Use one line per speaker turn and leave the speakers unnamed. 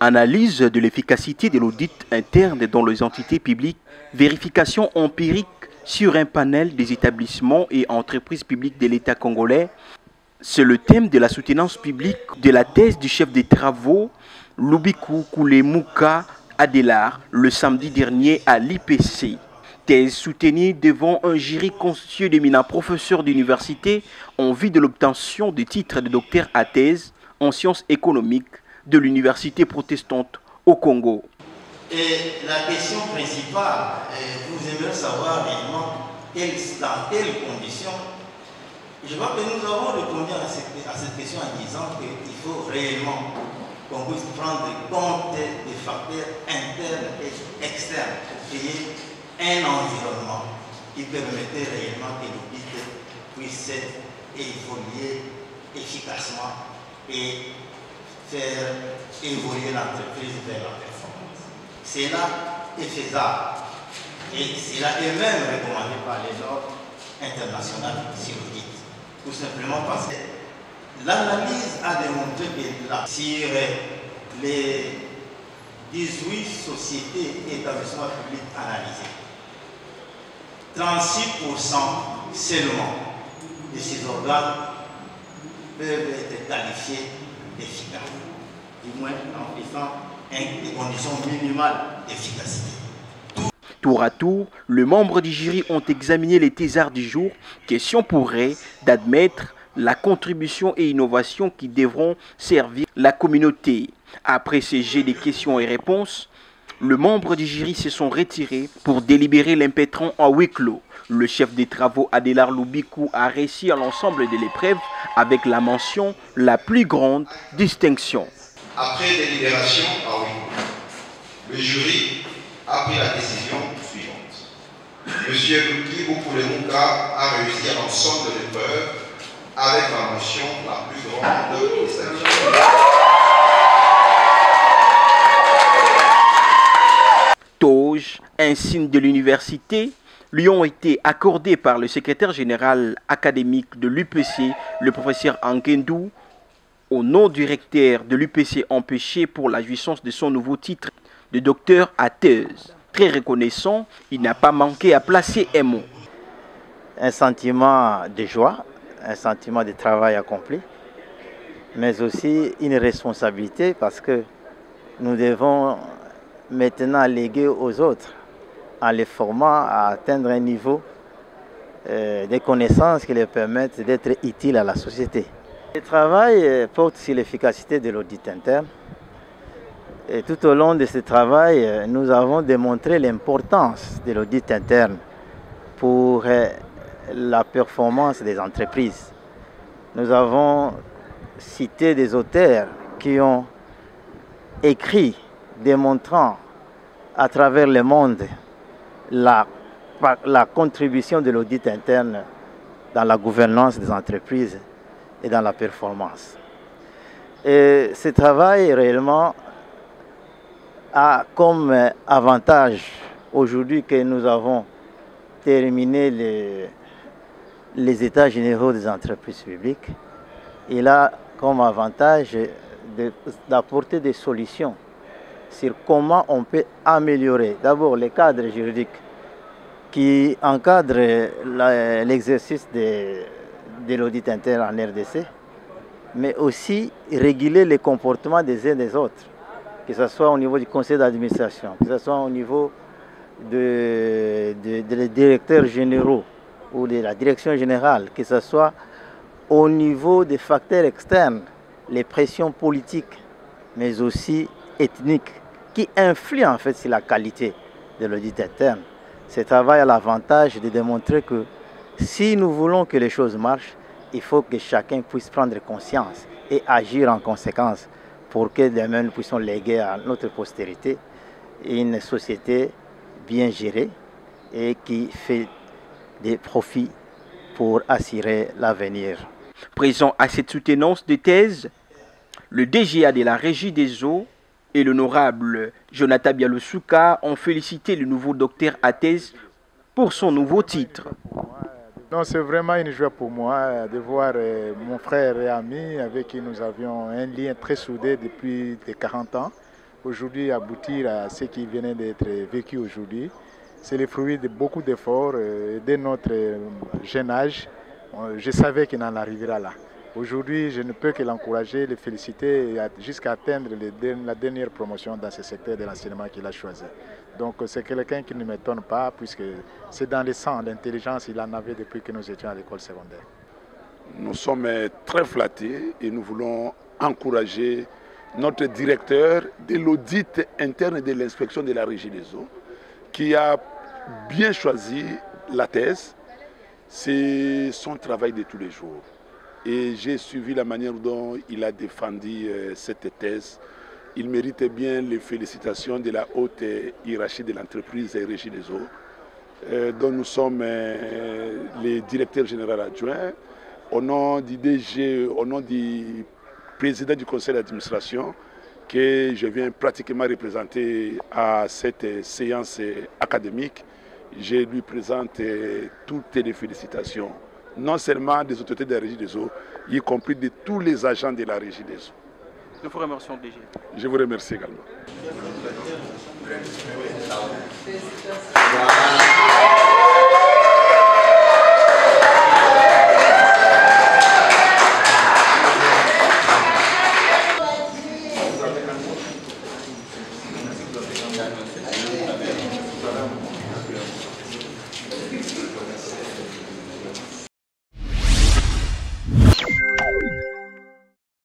Analyse de l'efficacité de l'audit interne dans les entités publiques, vérification empirique sur un panel des établissements et entreprises publiques de l'État congolais. C'est le thème de la soutenance publique de la thèse du chef des travaux Lubiku Kulemuka Adelar le samedi dernier à l'IPC. Thèse soutenue devant un jury constitué d'éminents professeurs d'université en vue de l'obtention du titre de docteur à thèse en sciences économiques de l'université protestante au Congo.
Et la question principale, vous aimeriez savoir réellement dans quelles conditions. Je vois que nous avons répondu à cette question en disant qu'il faut réellement qu'on puisse prendre compte des facteurs internes et externes pour créer un environnement qui permettait réellement que l'audit puisse évoluer efficacement et faire évoluer l'entreprise vers la performance. Cela est faisable et cela est même recommandé par les normes internationales sur l'audit. Tout simplement parce que l'analyse a démontré que là, sur les 18 sociétés et établissements publics analysés, 36% seulement de ces organes peuvent être qualifiés d'efficaces, du moins en faisant des conditions minimales d'efficacité.
Tour à tour, les membres du jury ont examiné les thésards du jour, question pour eux d'admettre la contribution et innovation qui devront servir la communauté. Après ces jets de questions et réponses, les membres du jury se sont retirés pour délibérer l'impétrant en huis clos. Le chef des travaux Adelar Lubiku a réussi à l'ensemble de l'épreuve avec la mention « la plus grande distinction ».
Après délibération en huis clos, le jury a pris la décision suivante. Monsieur Lubiku Kulemuka a réussi à l'ensemble de l'épreuve avec la mention « la plus grande distinction ».
Toge, un signe de l'université, lui ont été accordés par le secrétaire général académique de l'UPC, le professeur Angendou, au nom du recteur de l'UPC empêché pour la jouissance de son nouveau titre de docteur à thèse. Très reconnaissant, il n'a pas manqué à placer un mot.
Un sentiment de joie, un sentiment de travail accompli, mais aussi une responsabilité parce que nous devons maintenant léguer aux autres en les formant à atteindre un niveau de connaissances qui leur permettent d'être utiles à la société. Le travail porte sur l'efficacité de l'audit interne. Et tout au long de ce travail, nous avons démontré l'importance de l'audit interne pour la performance des entreprises. Nous avons cité des auteurs qui ont écrit démontrant à travers le monde la contribution de l'audit interne dans la gouvernance des entreprises et dans la performance. Et ce travail réellement a comme avantage aujourd'hui que nous avons terminé les états généraux des entreprises publiques. Il a comme avantage d'apporter des solutions sur comment on peut améliorer d'abord les cadres juridiques qui encadrent l'exercice de l'audit interne en RDC, mais aussi réguler les comportements des uns des autres, que ce soit au niveau du conseil d'administration, que ce soit au niveau des directeurs généraux ou de la direction générale, que ce soit au niveau des facteurs externes, les pressions politiques, mais aussi ethniques, qui influent en fait sur la qualité de l'audit interne. Ce travail a l'avantage de démontrer que si nous voulons que les choses marchent, il faut que chacun puisse prendre conscience et agir en conséquence pour que demain nous puissions léguer à notre postérité une société bien gérée et qui fait des profits pour assurer l'avenir.
Présent à cette soutenance de thèse, le DGA de la Régie des eaux et l'honorable Jonathan Bialoussouka ont félicité le nouveau docteur à thèse pour son nouveau titre.
Non, c'est vraiment une joie pour moi de voir mon frère et ami avec qui nous avions un lien très soudé depuis 40 ans. aujourd'hui aboutir à ce qui venait d'être vécu aujourd'hui. C'est le fruit de beaucoup d'efforts de notre jeune âge. Je savais qu'il en arrivera là. Aujourd'hui, je ne peux que l'encourager, le féliciter jusqu'à atteindre la dernière promotion dans ce secteur de l'enseignement qu'il a choisi. Donc c'est quelqu'un qui ne m'étonne pas puisque c'est dans le sang, l'intelligence, il en avait depuis que nous étions à l'école secondaire.
Nous sommes très flattés et nous voulons encourager notre directeur de l'audit interne et de l'inspection de la Régie des eaux qui a bien choisi la thèse. C'est son travail de tous les jours. Et j'ai suivi la manière dont il a défendu cette thèse. Il mérite bien les félicitations de la haute hiérarchie de l'entreprise Régie des eaux, dont nous sommes les directeurs généraux adjoints. Au nom du DG, au nom du président du conseil d'administration, que je viens pratiquement représenter à cette séance académique, je lui présente toutes les félicitations, non seulement des autorités de la Régie des eaux, y compris de tous les agents de la Régie des eaux.
Nous vous remercions, DG.
Je vous remercie également.
Voilà.